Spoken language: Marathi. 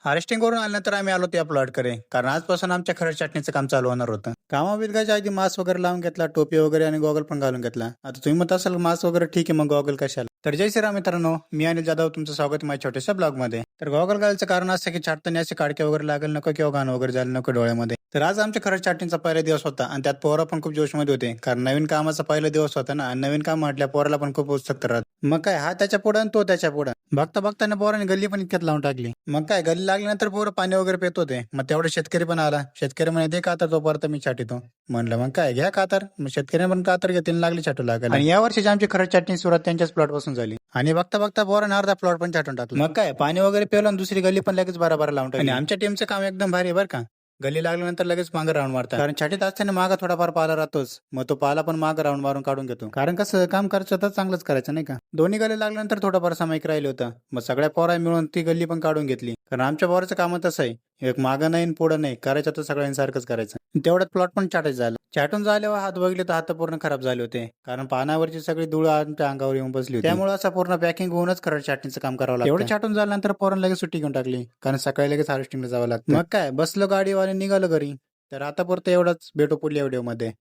हार्वेस्टिंग करून आल्यानंतर आम्ही आलो त्या प्लॉटकडे. कारण आजपासून आमच्या खरड छाटणीचं काम चालू होणार होतं. कामा बिलगायच्या आधी मास्क वगैरे लावून घेतला, टोपी वगैरे आणि गॉगल पण घालून घेतला. आता तुम्ही म्हणत असाल मास्क वगैरे ठीक आहे, मग गॉगल कशाला? तर जय श्रीराम मित्रांनो, मी अनिल जाधव तुमचं स्वागत आहे माझ्या छोट्याशा ब्लॉगमध्ये. तर गॉगल घालायचं कारण असं की छाटताना असे काडके वगैरे लागेल नको किंवा घाण वगैरे झालं नको डोळ्यामध्ये. तर आज आमच्या खरड छाटणीचा पहिला दिवस होता आणि त्यात पोरं पण खूप जोशमध्ये होते. कारण नवीन कामाचा पहिला दिवस होता ना, आणि नवीन काम म्हटल्या पोराला पण खूप उत्सुकता राहत. मग काय, हा त्याच्या पुढं आणि तो त्याच्या पुढं. बघता बघताना पोराने गल्ली पण इतक्यात लावून टाकली. मग काय, गल्ली लागल्यानंतर पोरं पाणी वगैरे पेत होते. मग तेवढे शेतकरी पण आला. शेतकरी म्हणे दे कातर तोपर्यंत मी छाटीतो. म्हणलं मग काय, घ्या कातर. मग शेतकरी पण कातर घेतील, लागली छाटू लागायला. आणि या वर्षीची आमची खरड छाटणी सुरुवात त्यांच्याच प्लॉट पासून झाली. आणि बघता बघता पोराने अर्धा प्लॉट पण छाटून टाकला. मग काय, पाणी वगैरे पेवलं आणि दुसरी गल्ली पण लगेच बराबर लावून टाकली. आणि आमच्या टीमचं काम एकदम भारी आहे बरं का. गल्ली लागल्यानंतर लगेच मागं राऊंड मारतात. कारण छाटीत असताना मागं थोडाफार पाला राहतोच. मग तो पाला पण मागं राऊंड मारून काढून घेतो. कारण कसं, काम करायचं तर चांगलंच करायचं नाही का. दोन्ही गल्ली लागल्यानंतर थोडाफार सामायिक राहिलं होतं. मग सगळ्या पोरा मिळून ती गल्ली पण काढून घेतली. कारण आमच्या पोराचं काम तसं आहे, एक मागं नाही पुढं नाही, करायचं तर सगळ्यांसारखंच करायचं. तेवढ्यात प्लॉट पण छाटायचं झालं. छाटून झाल्यावर हात बघले तर हात पूर्ण खराब झाले होते. कारण पानावरची सगळी धूळ आमच्या अंगावर येऊन बसली होती. त्यामुळे असं पूर्ण पॅकिंग होऊनच खरड छाटणीचं काम करावं लागतं. एवढं छाटून झाल्यानंतर पोरांना लगेच सुट्टी घेऊन टाकली. कारण सकाळी लगेच हार्वेस्टिंगला जावं लागतं. मग काय, बसलो गाडीवाले निघालो घरी. तर आता पुरतं एवढंच, भेटू पुढल्या व्हिडिओमध्ये.